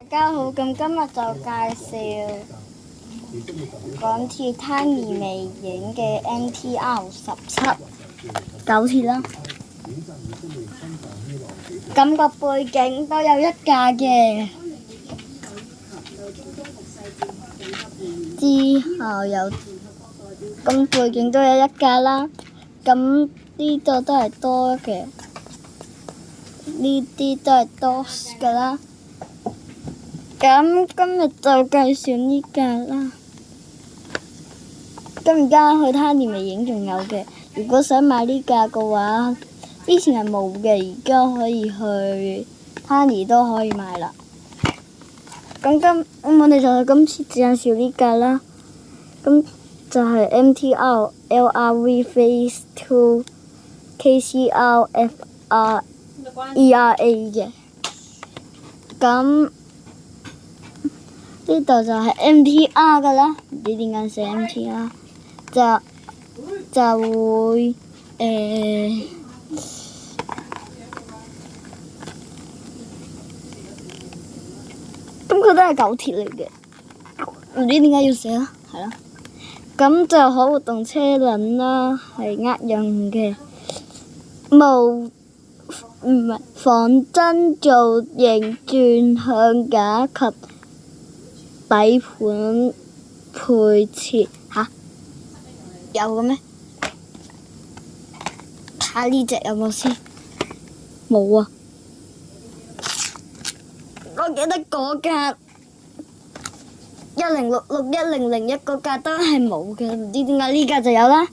大家好，咁今日就介紹港鐵灘兒微影嘅 MTR17 九鐵啦。咁個背景都有一架嘅，之後有咁背景都有一架啦。咁呢度都係多嘅，呢啲都係多㗎啦。咁今日就介紹呢架啦。咁而家去灘兒微影仲有嘅，如果想買呢架嘅話，之前係冇嘅，而家可以去灘兒都可以買啦。咁我哋就今次介紹呢架啦。咁就係 MTR LRV Phase 2 KCR FR ERA 嘅。咁呢度就係 MTR 噶啦，唔知點解寫 MTR， 就會咁佢都係九鐵嚟嘅，唔知點解要寫啦，係咯。咁就可活動車輪啦，係人嘅，唔係仿真造型轉向架及底盤配設吓，有嘅咩？睇下呢隻有冇先？冇啊！我記得嗰架10661001嗰架都係冇嘅，唔知點解呢架就有啦。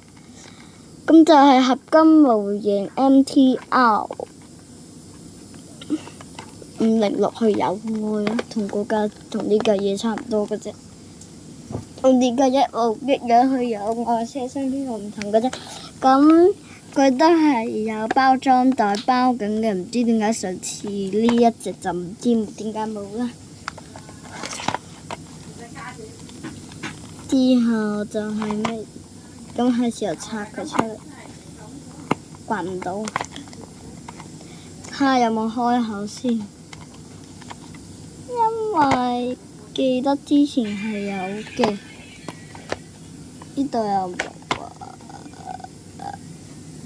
咁就係合金模型 MTR 506去有愛啦，同呢架嘢差唔多嘅啫。同呢架161去有愛車身邊個唔同嘅啫。咁佢都係有包裝袋包緊嘅，唔知點解上次呢一隻就唔知點解冇啦。之後就係咩？咁係時候拆佢出嚟，刮唔到。睇下有冇開口先，因為記得之前係有嘅。呢度有冇啊？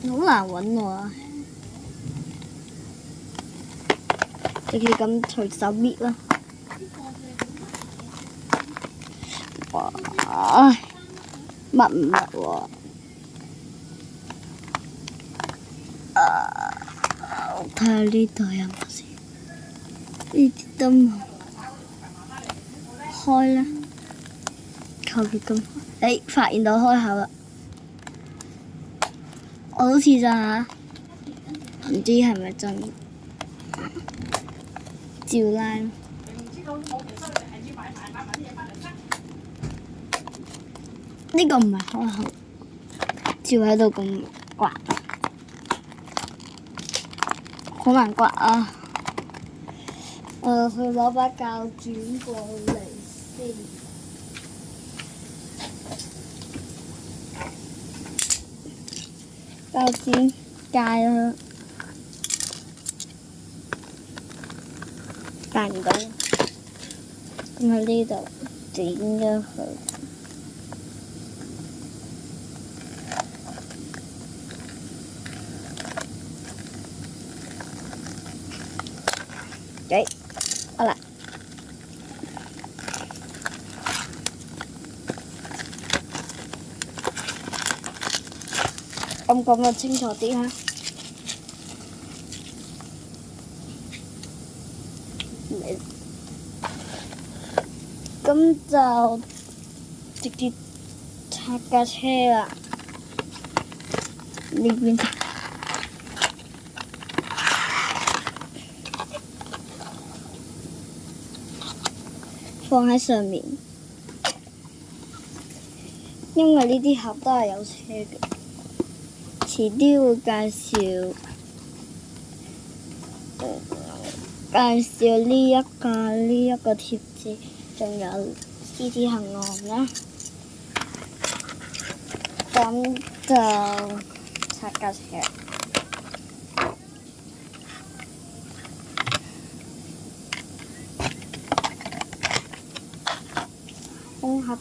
好難揾喎，直接咁隨手搣啦。哇！密唔密喎？睇下呢度有冇先，呢啲都冇。開啦，求其咁。發現到開口啦！我好似咋嚇，唔知係咪真？照拉。呢個唔係開口，照喺度咁刮，好難刮啊！我去攞把鉸剪過嚟先。鉸剪戒啦，戒唔到，咁喺呢度剪咗佢。好啦，咁就清楚啲啦。咁就直接拆架車啦，呢邊。放喺上面，因為呢啲盒都係有車嘅。遲啲會介紹呢一個貼紙，仲有獅子行岸啦。咁就拆架車。空盒。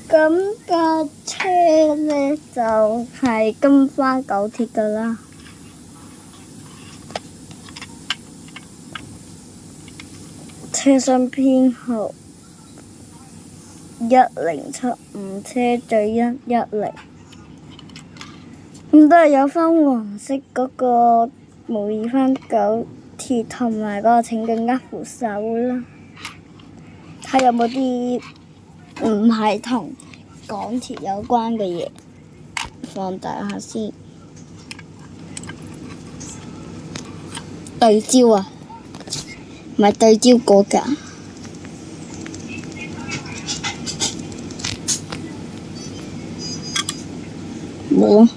咁架車呢，就係跟返九鐵㗎啦。車廂編號1075，車序110。咁都係有返黃色嗰個模擬返九鐵同埋嗰個請緊握扶手啦。睇有冇啲唔係同港鐵有關嘅嘢，放大下先。對焦啊，唔係對焦嗰架。冇。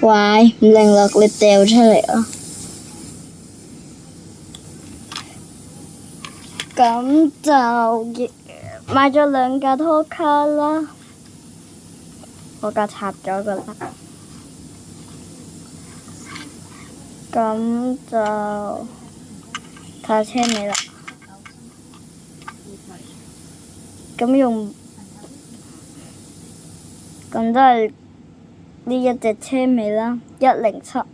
喂，唔靈落，你掉出嚟啊！咁就買咗2架拖卡啦，我架拆咗㗎啦。咁就睇下車尾啦。咁都係呢一隻車尾啦，1075。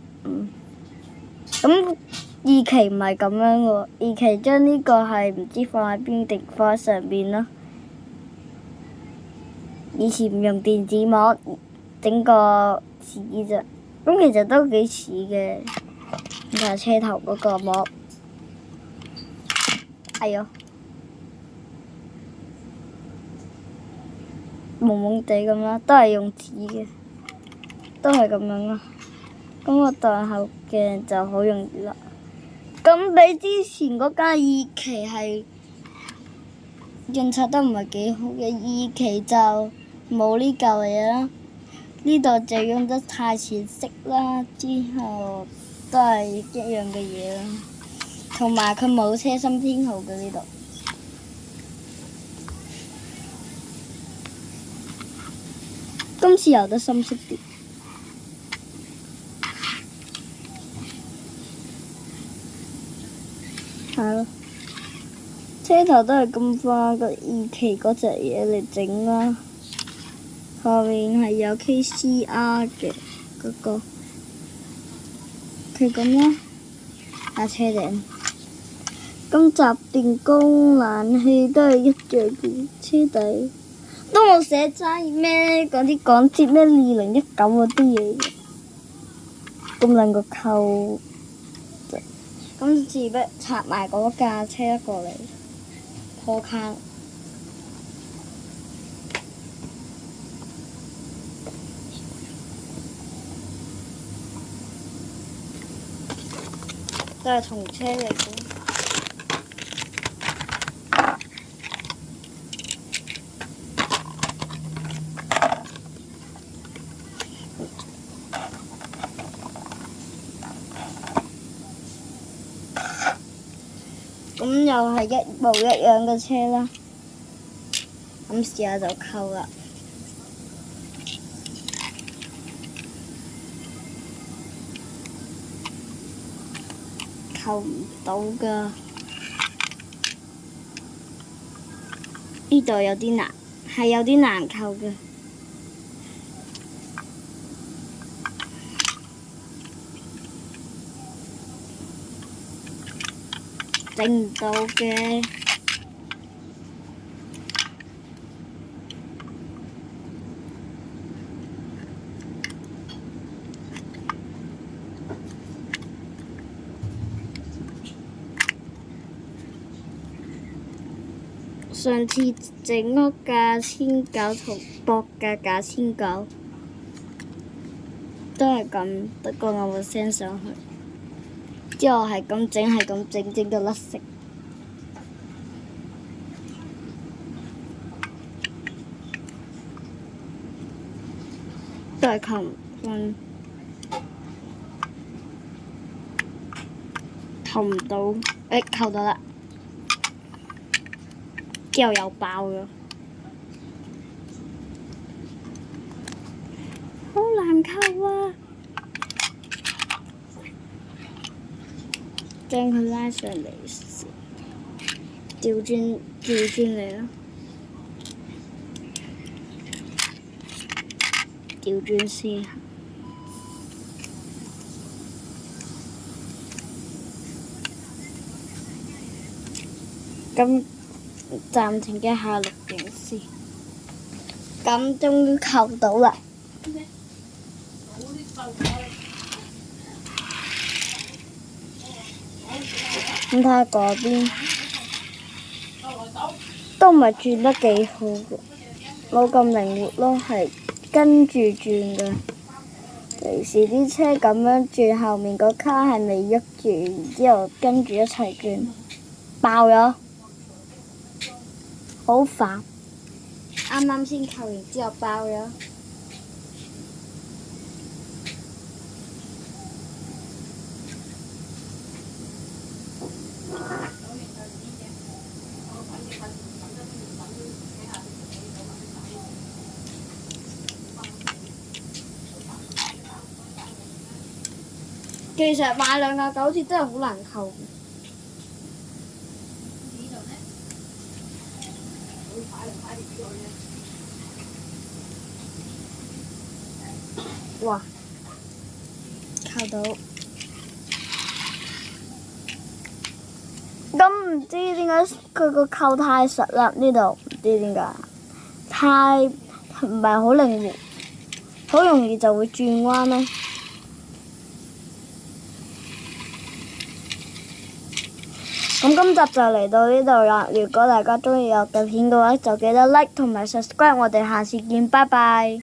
咁二期唔係咁樣喎，二期將呢個係唔知放喺邊定放喺上面咯。以前唔用電子膜整個紙啫，咁其實都幾似嘅。就係車頭嗰個膜。哎呦，朦朦地咁啦，都係用紙嘅，都係咁樣啦。咁我戴後鏡就好容易啦。咁比之前嗰架二期係印刷得唔係幾好嘅，二期就冇呢嚿嘢啦。呢度就用得太淺色啦，之後都係一樣嘅嘢啦。同埋佢冇車身編號嘅呢度。今次有得深色啲。係咯，車頭都係咁花個二期嗰隻嘢嚟整啦。後面係有 KCR 嘅嗰個，佢咁啦。架車頂。咁集電功冷氣都係一樣嘅，車底都冇寫齋咩嗰啲港鐵咩2019嗰啲嘢嘅。咁兩個扣。今次不拆埋嗰架車過嚟，拖卡。都係同車嚟嘅。咁又係一模一樣嘅車啦。咁試下就扣啦。扣唔到㗎，呢度有啲難，係有啲難扣嘅。整唔到嘅。上次整屋架1900同博架1900都係咁，不過我會 send 上去。之後係咁整，整到甩色。都係扣唔分，扣唔到，扣到啦。之後又爆咗，好難扣啊！將佢拉上嚟，調轉嚟啦。調轉先。咁暫停一下錄影先。咁終於扣到啦！咁睇下嗰邊都唔係轉得幾好嘅，冇咁靈活咯，係跟住轉嘅。平時啲車咁樣轉，後面個卡係未喐住，然之後跟住一齊轉，爆咗，好煩！啱啱先扣完之後爆咗。其實買2架9折真係好難扣。哇！扣到。咁唔知點解佢個扣太實啦？呢度唔知點解，太唔係好靈活，好容易就會轉彎咯。咁今集就嚟到呢度啦，如果大家鍾意我嘅片嘅話，就記得 like 同埋 subscribe，我哋下次見，拜拜。